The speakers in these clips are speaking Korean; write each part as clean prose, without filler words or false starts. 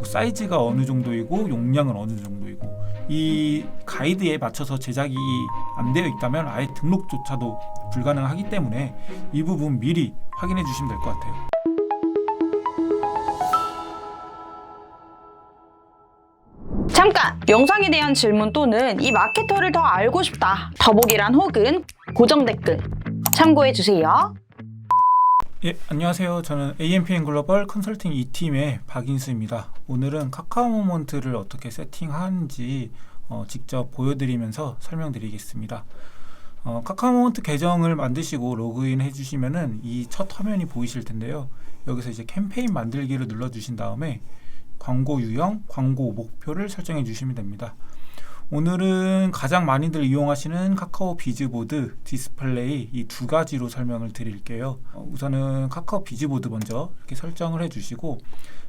사이즈가 어느 정도이고 용량은 어느 정도이고 이 가이드에 맞춰서 제작이 안 되어 있다면 아예 등록조차도 불가능하기 때문에 이 부분 미리 확인해 주시면 될 것 같아요. 잠깐! 영상에 대한 질문 또는 이 마케터를 더 알고 싶다. 더보기란 혹은 고정 댓글 참고해주세요. 예, 안녕하세요. 저는 AMPN 글로벌 컨설팅 2팀의 박인수입니다. 오늘은 카카오 모먼트를 어떻게 세팅하는지 직접 보여드리면서 설명드리겠습니다. 카카오 모먼트 계정을 만드시고 로그인 해주시면은 이 첫 화면이 보이실 텐데요. 여기서 이제 캠페인 만들기를 눌러주신 다음에 광고 유형, 광고 목표를 설정해 주시면 됩니다. 오늘은 가장 많이들 이용하시는 카카오 비즈보드, 디스플레이 이 두 가지로 설명을 드릴게요. 우선은 카카오 비즈보드 먼저 이렇게 설정을 해주시고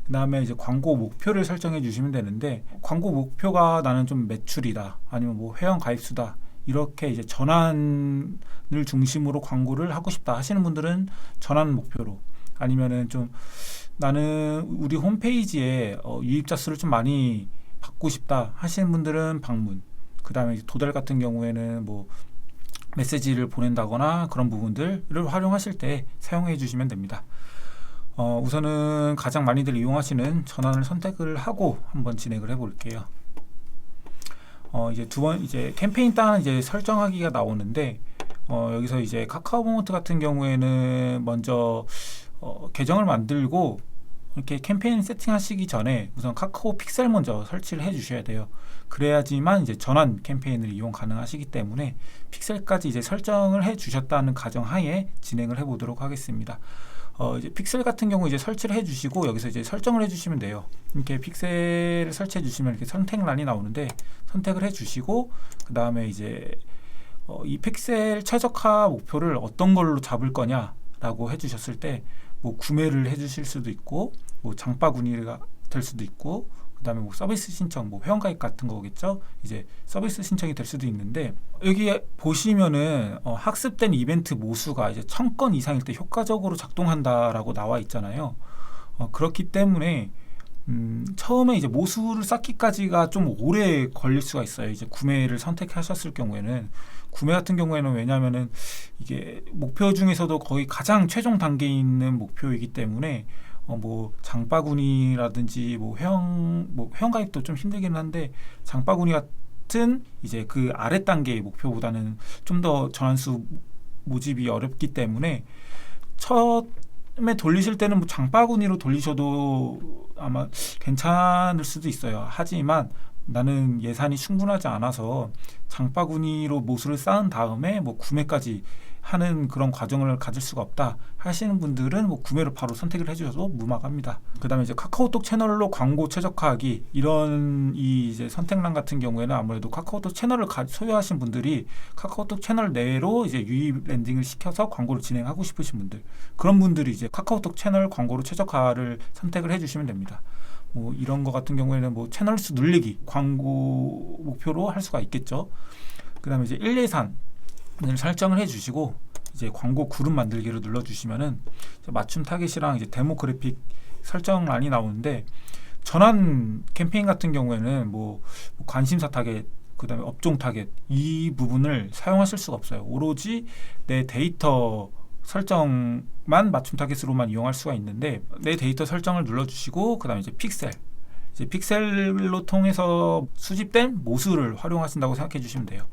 그 다음에 이제 광고 목표를 설정해 주시면 되는데 광고 목표가 나는 좀 매출이다 아니면 뭐 회원 가입수다 이렇게 이제 전환을 중심으로 광고를 하고 싶다 하시는 분들은 전환 목표로 아니면은 좀 나는 우리 홈페이지에 유입자 수를 좀 많이 받고 싶다 하시는 분들은 방문, 그 다음에 도달 같은 경우에는 뭐 메시지를 보낸다거나 그런 부분들을 활용하실 때 사용해 주시면 됩니다. 우선은 가장 많이들 이용하시는 전환을 선택을 하고 한번 진행을 해 볼게요. 이제 캠페인 땅 이제 설정하기가 나오는데 여기서 이제 카카오 모먼트 같은 경우에는 먼저 계정을 만들고 이렇게 캠페인 세팅하시기 전에 우선 카카오 픽셀 먼저 설치를 해 주셔야 돼요. 그래야지만 이제 전환 캠페인을 이용 가능하시기 때문에 픽셀까지 이제 설정을 해 주셨다는 가정하에 진행을 해 보도록 하겠습니다. 이제 픽셀 같은 경우 이제 설치를 해 주시고 여기서 이제 설정을 해 주시면 돼요. 이렇게 픽셀을 설치해 주시면 이렇게 선택란이 나오는데 선택을 해 주시고 그 다음에 이제 이 픽셀 최적화 목표를 어떤 걸로 잡을 거냐라고 해 주셨을 때 뭐 구매를 해 주실 수도 있고 뭐 장바구니가 될 수도 있고 그 다음에 뭐 서비스 신청, 뭐 회원가입 같은 거겠죠. 이제 서비스 신청이 될 수도 있는데 여기 보시면은 학습된 이벤트 모수가 이제 1000건 이상일 때 효과적으로 작동한다라고 나와 있잖아요. 그렇기 때문에 처음에 이제 모수를 쌓기까지가 좀 오래 걸릴 수가 있어요. 이제 구매를 선택하셨을 경우에는 구매 같은 경우에는 왜냐하면은 이게 목표 중에서도 거의 가장 최종 단계에 있는 목표이기 때문에 뭐 장바구니라든지 뭐 회원 가입도 좀 힘들긴 한데 장바구니 같은 이제 그 아래 단계의 목표보다는 좀 더 전환수 모집이 어렵기 때문에 처음에 돌리실 때는 뭐 장바구니로 돌리셔도 아마 괜찮을 수도 있어요. 하지만 나는 예산이 충분하지 않아서 장바구니로 모수를 쌓은 다음에 뭐 구매까지 하는 그런 과정을 가질 수가 없다 하시는 분들은 뭐 구매를 바로 선택을 해주셔도 무방합니다. 그 다음에 이제 카카오톡 채널로 광고 최적화하기 이런 이 이제 선택란 같은 경우에는 아무래도 카카오톡 채널을 소유하신 분들이 카카오톡 채널 내로 이제 유입 랜딩을 시켜서 광고를 진행하고 싶으신 분들 그런 분들이 이제 카카오톡 채널 광고로 최적화를 선택을 해주시면 됩니다. 뭐 이런 거 같은 경우에는 뭐 채널 수 늘리기 광고 목표로 할 수가 있겠죠. 그 다음에 이제 1 예산을 설정을 해주시고 이제 광고 그룹 만들기를 눌러주시면은 맞춤 타겟이랑 이제 데모그래픽 설정란이 나오는데 전환 캠페인 같은 경우에는 뭐 관심사 타겟 그 다음에 업종 타겟 이 부분을 사용하실 수가 없어요. 오로지 내 데이터 설정만 맞춤 타겟으로만 이용할 수가 있는데 내 데이터 설정을 눌러주시고 그 다음에 이제 픽셀로 통해서 수집된 모수를 활용하신다고 생각해 주시면 돼요.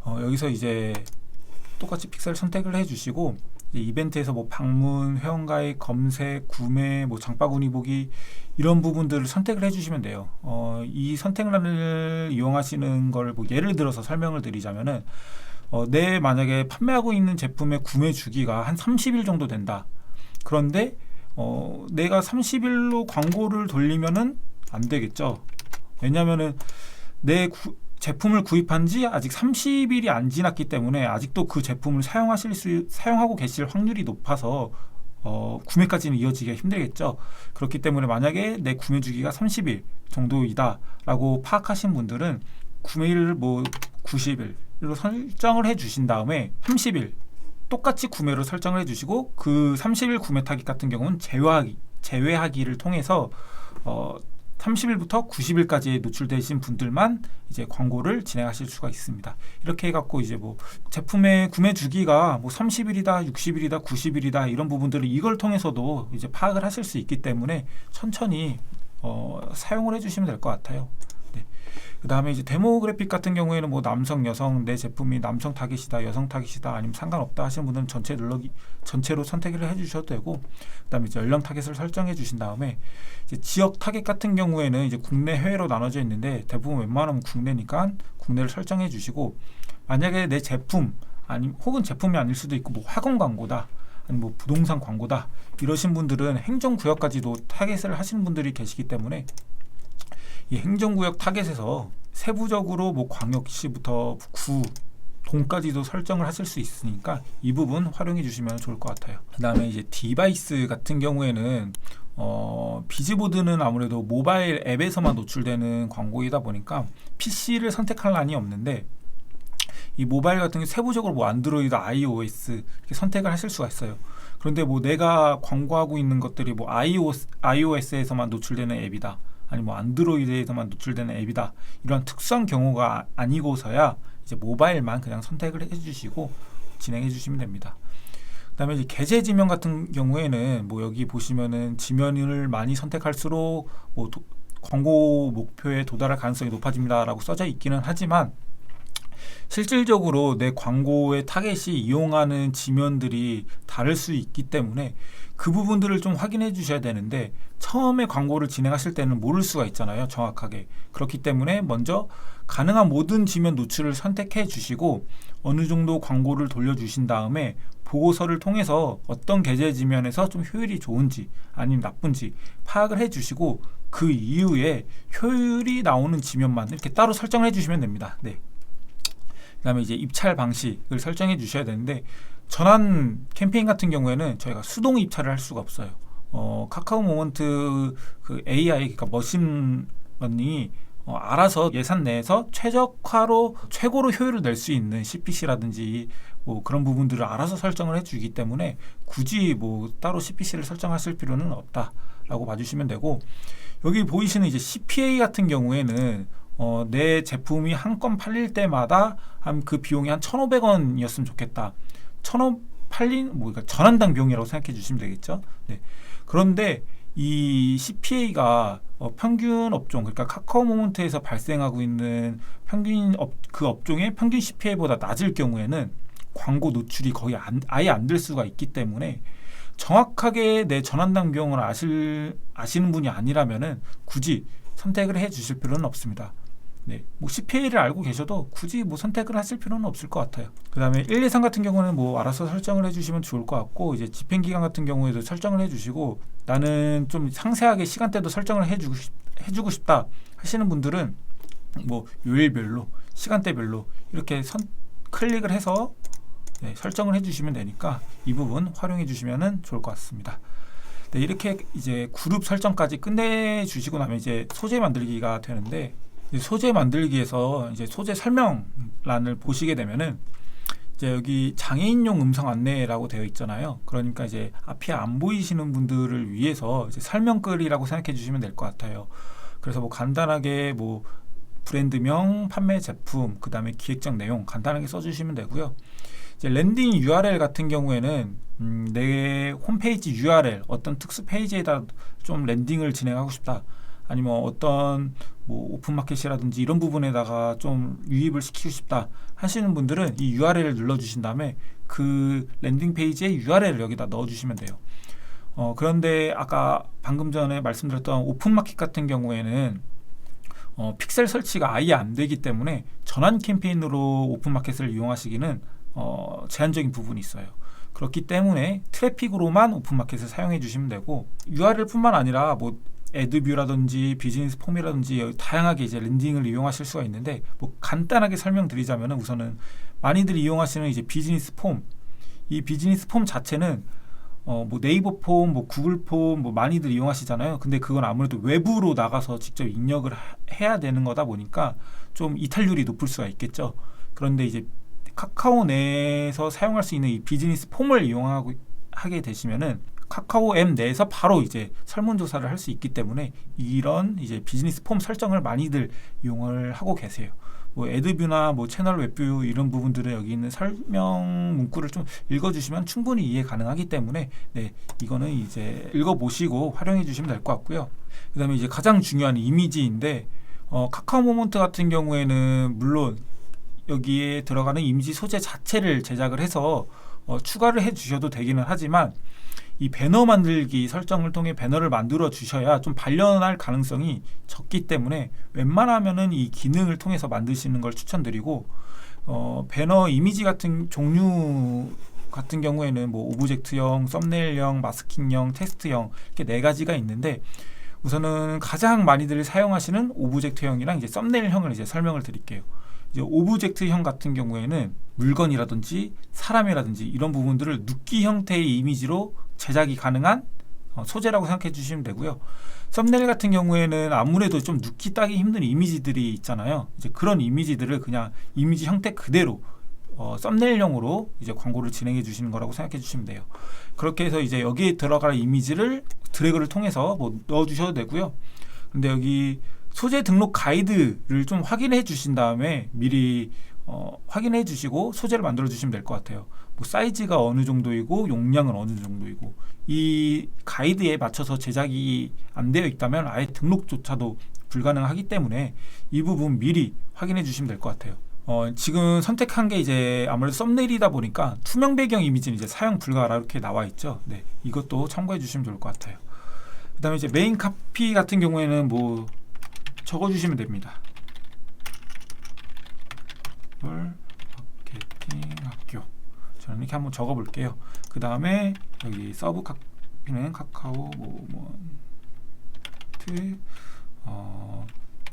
여기서 이제 똑같이 픽셀 선택을 해주시고 이벤트에서 뭐 방문, 회원가입, 검색, 구매, 뭐 장바구니 보기 이런 부분들을 선택을 해주시면 돼요. 이 선택란을 이용하시는 걸 뭐 예를 들어서 설명을 드리자면은 내 만약에 판매하고 있는 제품의 구매 주기가 한 30일 정도 된다. 그런데 내가 30일로 광고를 돌리면은 안 되겠죠. 왜냐면은 내 제품을 구입한 지 아직 30일이 안 지났기 때문에 아직도 그 제품을 사용하고 계실 확률이 높아서 구매까지는 이어지기가 힘들겠죠. 그렇기 때문에 만약에 내 구매 주기가 30일 정도이다 라고 파악하신 분들은 구매일을 뭐 90일로 설정을 해 주신 다음에 30일 똑같이 구매로 설정을 해 주시고 그 30일 구매 타깃 같은 경우는 제외하기를 통해서 30일부터 90일까지 노출되신 분들만 이제 광고를 진행하실 수가 있습니다. 이렇게 해갖고 이제 뭐 제품의 구매 주기가 뭐 30일이다, 60일이다, 90일이다 이런 부분들을 이걸 통해서도 이제 파악을 하실 수 있기 때문에 천천히 사용을 해주시면 될 것 같아요. 네. 그 다음에 이제 데모그래픽 같은 경우에는 뭐 남성, 여성, 내 제품이 남성 타깃이다, 여성 타깃이다, 아니면 상관없다 하시는 분들은 전체로 선택을 해주셔도 되고, 그 다음에 이제 연령 타깃을 설정해 주신 다음에 이제 지역 타깃 같은 경우에는 이제 국내, 해외로 나눠져 있는데 대부분 웬만하면 국내니까 국내를 설정해 주시고, 만약에 내 제품 아니면 혹은 제품이 아닐 수도 있고 뭐 학원 광고다, 아니면 뭐 부동산 광고다 이러신 분들은 행정구역까지도 타겟을 하시는 분들이 계시기 때문에 이 행정구역 타겟에서 세부적으로 뭐 광역시부터 구, 동까지도 설정을 하실 수 있으니까 이 부분 활용해 주시면 좋을 것 같아요. 그 다음에 이제 디바이스 같은 경우에는 비즈보드는 아무래도 모바일 앱에서만 노출되는 광고이다 보니까 PC를 선택할 난이 없는데, 이 모바일 같은 게 세부적으로 뭐 안드로이드, iOS 이렇게 선택을 하실 수가 있어요. 그런데 뭐 내가 광고하고 있는 것들이 뭐 iOS에서만 노출되는 앱이다, 아니면 뭐 안드로이드에서만 노출되는 앱이다, 이런 특수한 경우가 아니고서야 이제 모바일만 그냥 선택을 해주시고 진행해 주시면 됩니다. 그다음에 이제 계제 지면 같은 경우에는 뭐 여기 보시면은 지면을 많이 선택할수록 뭐 광고 목표에 도달할 가능성이 높아집니다라고 써져 있기는 하지만, 실질적으로 내 광고의 타겟이 이용하는 지면들이 다를 수 있기 때문에 그 부분들을 좀 확인해 주셔야 되는데, 처음에 광고를 진행하실 때는 모를 수가 있잖아요, 정확하게. 그렇기 때문에 먼저 가능한 모든 지면 노출을 선택해 주시고 어느 정도 광고를 돌려주신 다음에 보고서를 통해서 어떤 계제 지면에서 좀 효율이 좋은지 아니면 나쁜지 파악을 해 주시고 그 이후에 효율이 나오는 지면만 이렇게 따로 설정을 해 주시면 됩니다. 네. 그 다음에 이제 입찰 방식을 설정해 주셔야 되는데, 전환 캠페인 같은 경우에는 저희가 수동 입찰을 할 수가 없어요. 카카오 모먼트 그 AI, 그러니까 머신러닝이 알아서 예산 내에서 최고로 효율을 낼 수 있는 CPC라든지 뭐 그런 부분들을 알아서 설정을 해주기 때문에 굳이 뭐 따로 CPC를 설정하실 필요는 없다라고 봐주시면 되고, 여기 보이시는 이제 CPA 같은 경우에는 내 제품이 한 건 팔릴 때마다 한 그 비용이 한 1,500원이었으면 좋겠다. 그러니까 전환당 비용이라고 생각해 주시면 되겠죠. 네. 그런데 이 CPA가 평균 업종, 그러니까 카카오 모먼트에서 발생하고 있는 그 업종의 평균 CPA보다 낮을 경우에는 광고 노출이 거의 아예 안 될 수가 있기 때문에 정확하게 내 전환당 비용을 아시는 분이 아니라면은 굳이 선택을 해 주실 필요는 없습니다. 네, 뭐 CPA를 알고 계셔도 굳이 뭐 선택을 하실 필요는 없을 것 같아요. 그 다음에 1, 2, 3 같은 경우는 뭐 알아서 설정을 해주시면 좋을 것 같고, 이제 집행기간 같은 경우에도 설정을 해주시고, 나는 좀 상세하게 시간대도 설정을 해주고 싶다 하시는 분들은 뭐 요일별로, 시간대별로 이렇게 클릭을 해서 설정을 해주시면 되니까 이 부분 활용해 주시면 좋을 것 같습니다. 네, 이렇게 이제 그룹 설정까지 끝내주시고 나면 이제 소재 만들기가 되는데, 소재 만들기에서 이제 소재 설명란을 보시게 되면은 이제 여기 장애인용 음성 안내라고 되어 있잖아요. 그러니까 이제 앞이 안 보이시는 분들을 위해서 이제 설명글이라고 생각해 주시면 될 것 같아요. 그래서 뭐 간단하게 뭐 브랜드명, 판매 제품, 그 다음에 기획적 내용 간단하게 써주시면 되고요. 이제 랜딩 URL 같은 경우에는 내 홈페이지 URL 어떤 특수 페이지에다 좀 랜딩을 진행하고 싶다, 아니면 어떤 뭐 오픈마켓이라든지 이런 부분에다가 좀 유입을 시키고 싶다 하시는 분들은 이 URL을 눌러주신 다음에 그 랜딩 페이지의 URL을 여기다 넣어주시면 돼요. 그런데 아까 방금 전에 말씀드렸던 오픈마켓 같은 경우에는 픽셀 설치가 아예 안 되기 때문에 전환 캠페인으로 오픈마켓을 이용하시기는 제한적인 부분이 있어요. 그렇기 때문에 트래픽으로만 오픈마켓을 사용해 주시면 되고, URL뿐만 아니라 뭐 애드뷰라든지 비즈니스 폼이라든지 다양하게 이제 랜딩을 이용하실 수가 있는데, 뭐 간단하게 설명드리자면 우선은 많이들 이용하시는 이제 비즈니스 폼, 이 비즈니스 폼 자체는 뭐 네이버 폼, 뭐 구글 폼 뭐 많이들 이용하시잖아요. 근데 그건 아무래도 외부로 나가서 직접 입력을 해야 되는 거다 보니까 좀 이탈률이 높을 수가 있겠죠. 그런데 이제 카카오 내에서 사용할 수 있는 이 비즈니스 폼을 하게 되시면은 카카오 앱 내에서 바로 이제 설문조사를 할 수 있기 때문에 이런 이제 비즈니스 폼 설정을 많이들 이용을 하고 계세요. 뭐 애드뷰나 뭐 채널 웹뷰 이런 부분들은 여기 있는 설명 문구를 좀 읽어주시면 충분히 이해 가능하기 때문에 네, 이거는 이제 읽어보시고 활용해 주시면 될 것 같고요. 그 다음에 이제 가장 중요한 이미지인데 카카오 모먼트 같은 경우에는 물론 여기에 들어가는 이미지 소재 자체를 제작을 해서 추가를 해 주셔도 되기는 하지만 이 배너 만들기 설정을 통해 배너를 만들어 주셔야 좀 발견할 가능성이 적기 때문에 웬만하면은 이 기능을 통해서 만드시는 걸 추천드리고 배너 이미지 같은 종류 같은 경우에는 뭐 오브젝트형, 썸네일형, 마스킹형, 텍스트형 이렇게 네 가지가 있는데 우선은 가장 많이들 사용하시는 오브젝트형이랑 이제 썸네일형을 이제 설명을 드릴게요. 이제 오브젝트형 같은 경우에는 물건이라든지 사람이라든지 이런 부분들을 눕기 형태의 이미지로 제작이 가능한 소재라고 생각해 주시면 되고요. 썸네일 같은 경우에는 아무래도 좀 눕기 따기 힘든 이미지들이 있잖아요. 이제 그런 이미지들을 그냥 이미지 형태 그대로 썸네일형으로 이제 광고를 진행해 주시는 거라고 생각해 주시면 돼요. 그렇게 해서 이제 여기에 들어갈 이미지를 드래그를 통해서 뭐 넣어 주셔도 되고요. 근데 여기 소재 등록 가이드를 좀 확인해 주신 다음에 미리 확인해 주시고 소재를 만들어 주시면 될 것 같아요. 뭐 사이즈가 어느 정도이고 용량은 어느 정도이고 이 가이드에 맞춰서 제작이 안 되어 있다면 아예 등록조차도 불가능하기 때문에 이 부분 미리 확인해 주시면 될 것 같아요. 지금 선택한 게 이제 아무래도 썸네일이다 보니까 투명 배경 이미지는 이제 사용 불가라 이렇게 나와 있죠. 네, 이것도 참고해 주시면 좋을 것 같아요. 그다음에 이제 메인 카피 같은 경우에는 뭐 적어주시면 됩니다. 마케팅 학교. 저는 이렇게 한번 적어볼게요. 그 다음에 여기 서브 카피는 카카오 모먼트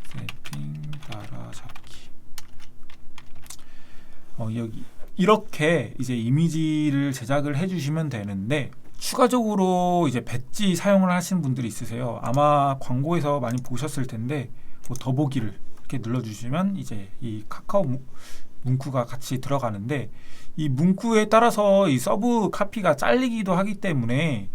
세팅 따라잡기. 여기 이렇게 이제 이미지를 제작을 해주시면 되는데. 추가적으로 이제 배지 사용을 하시는 분들이 있으세요. 아마 광고에서 많이 보셨을 텐데 뭐 더보기를 이렇게 눌러주시면 이제 이 카카오 문구가 같이 들어가는데 이 문구에 따라서 이 서브 카피가 잘리기도 하기 때문에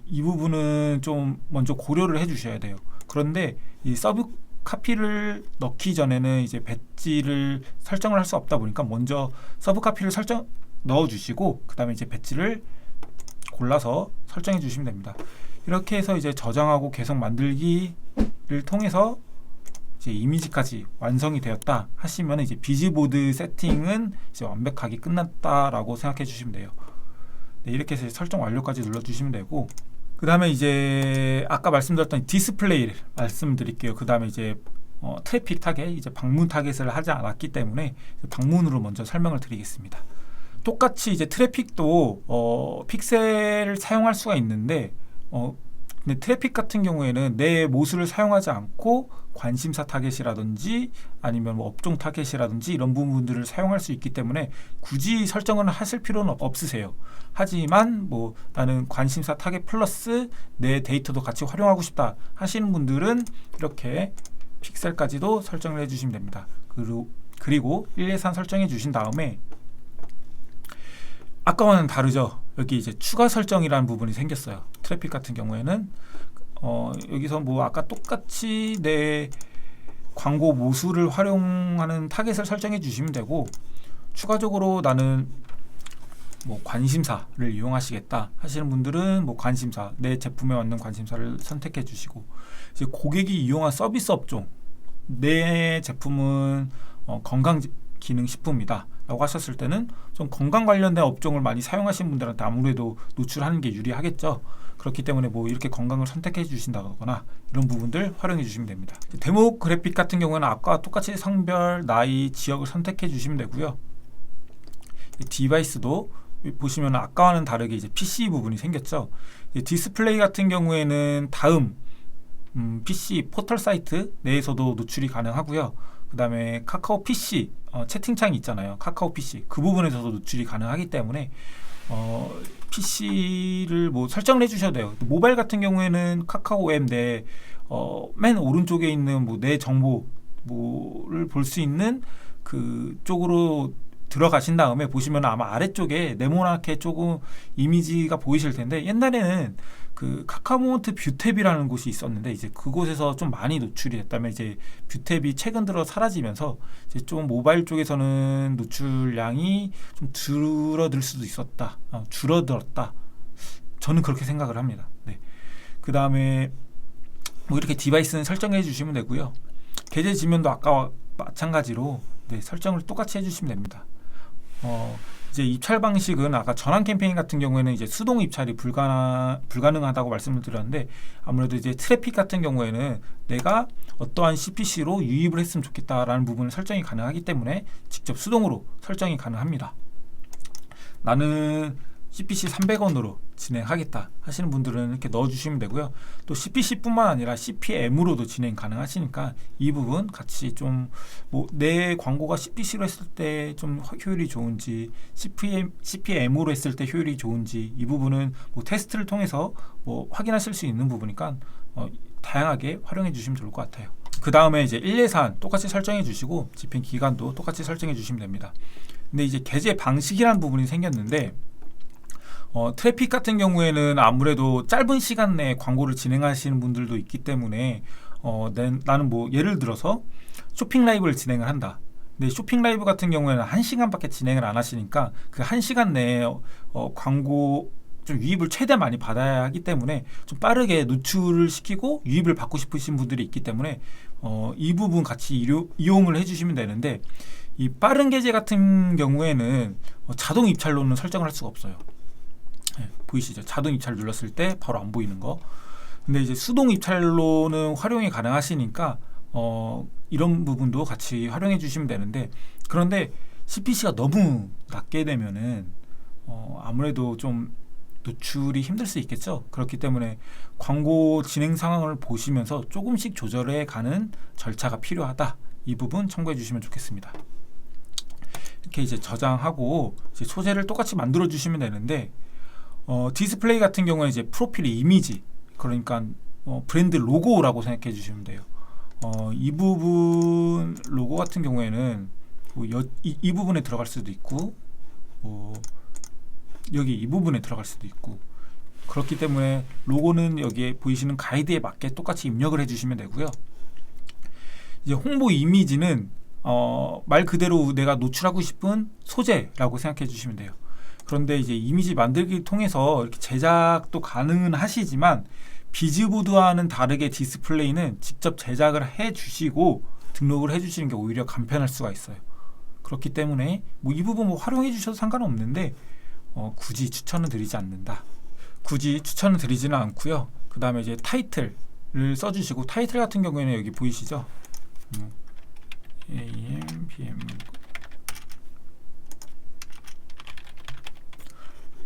이 부분은 좀 먼저 고려를 해주셔야 돼요. 그런데 이 서브 카피를 넣기 전에는 이제 배지를 설정을 할 수 없다 보니까 먼저 서브 카피를 넣어주시고 그 다음에 이제 배지를 골라서 설정해 주시면 됩니다. 이렇게 해서 이제 저장하고 계속 만들기를 통해서 이제 이미지까지 완성이 되었다 하시면 이제 비즈보드 세팅은 이제 완벽하게 끝났다라고 생각해 주시면 돼요. 네, 이렇게 해서 설정 완료까지 눌러 주시면 되고 그 다음에 이제 아까 말씀드렸던 디스플레이를 말씀드릴게요. 그 다음에 이제 트래픽 타겟, 이제 방문 타겟을 하지 않았기 때문에 방문으로 먼저 설명을 드리겠습니다. 똑같이 이제 트래픽도 픽셀을 사용할 수가 있는데 근데 트래픽 같은 경우에는 내 모습을 사용하지 않고 관심사 타겟이라든지 아니면 뭐 업종 타겟이라든지 이런 부분들을 사용할 수 있기 때문에 굳이 설정을 하실 필요는 없으세요. 하지만 뭐 나는 관심사 타겟 플러스 내 데이터도 같이 활용하고 싶다 하시는 분들은 이렇게 픽셀까지도 설정을 해주시면 됩니다. 그리고 1, 2, 3 설정해 주신 다음에 아까와는 다르죠. 여기 이제 추가 설정이라는 부분이 생겼어요. 트래픽 같은 경우에는 여기서 뭐 아까 똑같이 내 광고 모수를 활용하는 타겟을 설정해 주시면 되고 추가적으로 나는 뭐 관심사를 이용하시겠다 하시는 분들은 뭐 관심사, 내 제품에 맞는 관심사를 선택해 주시고 이제 고객이 이용한 서비스 업종, 내 제품은 건강 기능 식품이다 라고 하셨을 때는 좀 건강 관련된 업종을 많이 사용하시는 분들한테 아무래도 노출하는 게 유리하겠죠. 그렇기 때문에 뭐 이렇게 건강을 선택해 주신다거나 이런 부분들 활용해 주시면 됩니다. 데모 그래픽 같은 경우는 아까와 똑같이 성별, 나이, 지역을 선택해 주시면 되고요. 디바이스도 보시면 아까와는 다르게 이제 PC 부분이 생겼죠. 디스플레이 같은 경우에는 다음 PC 포털 사이트 내에서도 노출이 가능하고요. 그 다음에 카카오 PC 채팅창이 있잖아요. 카카오 PC 그 부분에서도 노출이 가능하기 때문에 PC를 뭐 설정을 해주셔도 돼요. 모바일 같은 경우에는 카카오 앱 내 맨 오른쪽에 있는 뭐 내 정보를 볼 수 있는 그 쪽으로 들어가신 다음에 보시면 아마 아래쪽에 네모나게 조금 이미지가 보이실 텐데, 옛날에는 그 카카오모먼트 뷰탭이라는 곳이 있었는데 이제 그곳에서 좀 많이 노출이 됐다면 이제 뷰탭이 최근 들어 사라지면서 이제 좀 모바일 쪽에서는 노출량이 좀 줄어들 수도 있었다, 줄어들었다. 저는 그렇게 생각을 합니다. 네. 그 다음에 뭐 이렇게 디바이스는 설정해 주시면 되고요. 계좌 지면도 아까와 마찬가지로 네, 설정을 똑같이 해주시면 됩니다. 이제 입찰 방식은 아까 전환 캠페인 같은 경우에는 이제 수동 입찰이 불가능하다고 말씀을 드렸는데, 아무래도 이제 트래픽 같은 경우에는 내가 어떠한 CPC로 유입을 했으면 좋겠다라는 부분을 설정이 가능하기 때문에 직접 수동으로 설정이 가능합니다. 나는 CPC 300원으로 진행하겠다 하시는 분들은 이렇게 넣어주시면 되고요. 또 CPC뿐만 아니라 CPM으로도 진행 가능하시니까 이 부분 같이 좀 뭐 내 광고가 CPC로 했을 때 좀 효율이 좋은지, CPM으로 했을 때 효율이 좋은지, 이 부분은 뭐 테스트를 통해서 뭐 확인하실 수 있는 부분이니까 다양하게 활용해 주시면 좋을 것 같아요. 그 다음에 이제 일례사안 똑같이 설정해 주시고 집행 기간도 똑같이 설정해 주시면 됩니다. 근데 이제 게재 방식이라는 부분이 생겼는데, 트래픽 같은 경우에는 아무래도 짧은 시간 내에 광고를 진행하시는 분들도 있기 때문에 나는 뭐 예를 들어서 쇼핑 라이브를 진행을 한다. 근데 쇼핑 라이브 같은 경우에는 1시간밖에 진행을 안 하시니까 그 1시간 내에 광고 좀 유입을 최대 많이 받아야 하기 때문에 좀 빠르게 노출을 시키고 유입을 받고 싶으신 분들이 있기 때문에 이 부분 같이 이용을 해주시면 되는데, 이 빠른 게재 같은 경우에는 자동 입찰로는 설정을 할 수가 없어요. 네, 보이시죠? 자동 입찰 눌렀을 때 바로 안 보이는 거. 근데 이제 수동 입찰로는 활용이 가능하시니까 이런 부분도 같이 활용해 주시면 되는데, 그런데 CPC가 너무 낮게 되면은 아무래도 좀 노출이 힘들 수 있겠죠. 그렇기 때문에 광고 진행 상황을 보시면서 조금씩 조절해 가는 절차가 필요하다. 이 부분 참고해 주시면 좋겠습니다. 이렇게 이제 저장하고 이제 소재를 똑같이 만들어 주시면 되는데, 디스플레이 같은 경우에 이제 프로필 이미지, 그러니까 브랜드 로고라고 생각해 주시면 돼요. 이 부분 로고 같은 경우에는 뭐 이 부분에 들어갈 수도 있고, 여기 이 부분에 들어갈 수도 있고, 그렇기 때문에 로고는 여기에 보이시는 가이드에 맞게 똑같이 입력을 해주시면 되고요. 이제 홍보 이미지는 말 그대로 내가 노출하고 싶은 소재라고 생각해 주시면 돼요. 그런데 이제 이미지 만들기를 통해서 이렇게 제작도 가능은 하시지만, 비즈보드와는 다르게 디스플레이는 직접 제작을 해 주시고 등록을 해 주시는 게 오히려 간편할 수가 있어요. 그렇기 때문에 뭐 이 부분 뭐 활용해 주셔도 상관없는데 굳이 추천은 드리지 않는다. 굳이 추천은 드리지는 않고요. 그 다음에 이제 타이틀을 써주시고, 타이틀 같은 경우에는 여기 보이시죠? AM, PM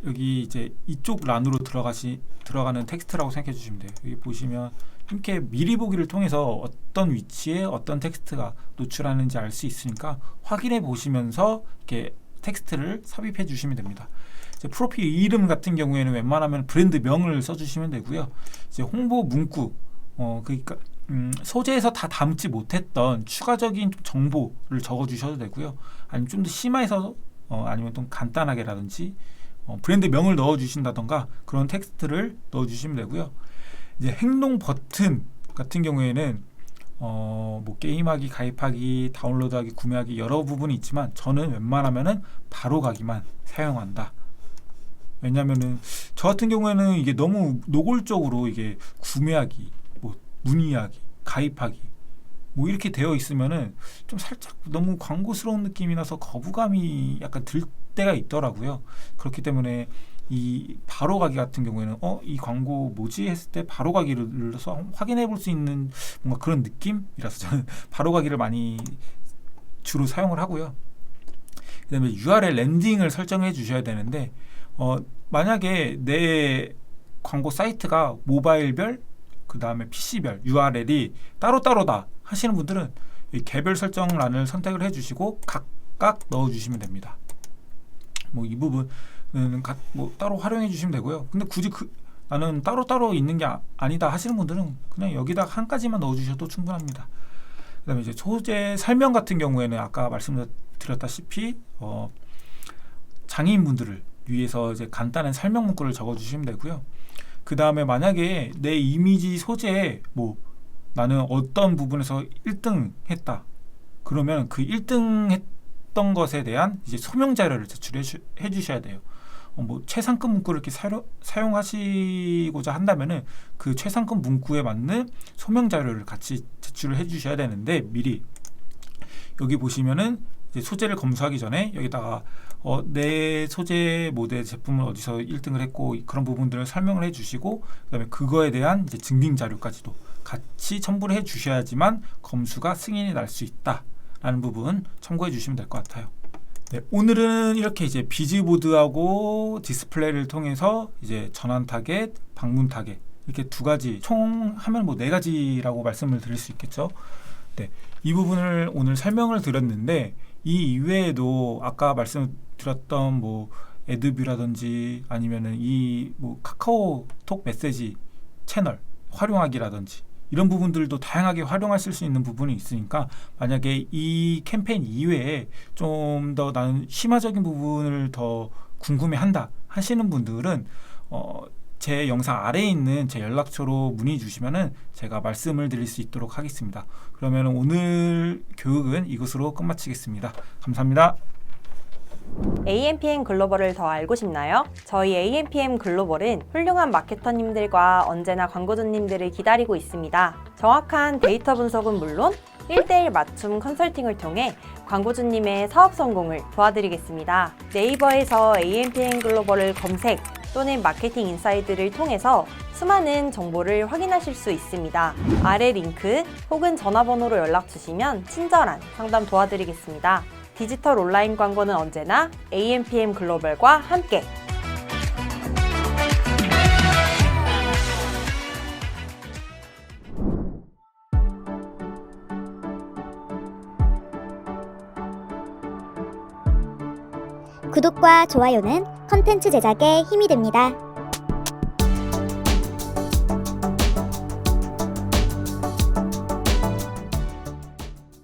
여기 이제 이쪽 란으로 들어가는 텍스트라고 생각해 주시면 돼요. 여기 보시면 이렇게 미리 보기를 통해서 어떤 위치에 어떤 텍스트가 노출하는지 알 수 있으니까 확인해 보시면서 이렇게 텍스트를 삽입해 주시면 됩니다. 이제 프로필 이름 같은 경우에는 웬만하면 브랜드 명을 써주시면 되고요. 이제 홍보 문구, 그러니까 소재에서 다 담지 못했던 추가적인 정보를 적어 주셔도 되고요. 아니면 좀 더 심화해서 아니면 좀 간단하게라든지 브랜드 명을 넣어 주신다던가 그런 텍스트를 넣어 주시면 되고요. 이제 행동 버튼 같은 경우에는 뭐 게임하기, 가입하기, 다운로드하기, 구매하기 여러 부분이 있지만 저는 웬만하면은 바로 가기만 사용한다. 왜냐면은 저 같은 경우에는 이게 너무 노골적으로 이게 구매하기, 뭐 문의하기, 가입하기 뭐 이렇게 되어 있으면은 좀 살짝 너무 광고스러운 느낌이 나서 거부감이 약간 들 때가 있더라고요. 그렇기 때문에 이 바로 가기 같은 경우에는 이 광고 뭐지 했을 때 바로 가기를 눌러서 확인해 볼 수 있는 뭔가 그런 느낌이라서 저는 바로 가기를 많이 주로 사용을 하고요. 그 다음에 URL 랜딩을 설정해 주셔야 되는데 만약에 내 광고 사이트가 모바일별 그 다음에 PC별 URL이 따로따로다 하시는 분들은 이 개별 설정란을 선택을 해 주시고 각각 넣어 주시면 됩니다. 뭐 이 부분은 뭐 따로 활용해 주시면 되고요. 근데 굳이 나는 따로따로 있는 게 아니다 하시는 분들은 그냥 여기다 한 가지만 넣어 주셔도 충분합니다. 그 다음에 이제 소재 설명 같은 경우에는 아까 말씀드렸다시피 장애인분들을 위해서 이제 간단한 설명 문구를 적어주시면 되고요. 그 다음에 만약에 내 이미지 소재에 뭐 나는 어떤 부분에서 1등 했다. 그러면 그 1등 했던 것에 대한 이제 소명 자료를 제출해 주셔야 돼요. 뭐 최상급 문구를 이렇게 사용하시고자 한다면은 그 최상급 문구에 맞는 소명 자료를 같이 제출을 해 주셔야 되는데, 미리 여기 보시면은 이제 소재를 검수하기 전에 여기다가 내 소재 모델 제품을 어디서 1등을 했고 그런 부분들을 설명을 해 주시고, 그다음에 그거에 대한 이제 증빙 자료까지도 같이 첨부를 해 주셔야지만 검수가 승인이 날 수 있다라는 부분 참고해 주시면 될 것 같아요. 네, 오늘은 이렇게 이제 비즈보드하고 디스플레이를 통해서 이제 전환 타겟, 방문 타겟 이렇게 두 가지, 총 하면 뭐 네 가지라고 말씀을 드릴 수 있겠죠. 네, 이 부분을 오늘 설명을 드렸는데, 이 이외에도 아까 말씀드렸던 뭐 애드뷰라든지 아니면은 이 뭐 카카오톡 메시지 채널 활용하기라든지 이런 부분들도 다양하게 활용하실 수 있는 부분이 있으니까, 만약에 이 캠페인 이외에 좀 더 나는 심화적인 부분을 더 궁금해한다 하시는 분들은 제 영상 아래에 있는 제 연락처로 문의 주시면은 제가 말씀을 드릴 수 있도록 하겠습니다. 그러면 오늘 교육은 이것으로 끝마치겠습니다. 감사합니다. AMPM 글로벌을 더 알고 싶나요? 저희 AMPM 글로벌은 훌륭한 마케터님들과 언제나 광고주님들을 기다리고 있습니다. 정확한 데이터 분석은 물론 1:1 맞춤 컨설팅을 통해 광고주님의 사업 성공을 도와드리겠습니다. 네이버에서 AMPM 글로벌을 검색 또는 마케팅 인사이드를 통해서 수많은 정보를 확인하실 수 있습니다. 아래 링크 혹은 전화번호로 연락 주시면 친절한 상담 도와드리겠습니다. 디지털 온라인 광고는 언제나 AMPM 글로벌과 함께. 구독과 좋아요는 컨텐츠 제작에 힘이 됩니다.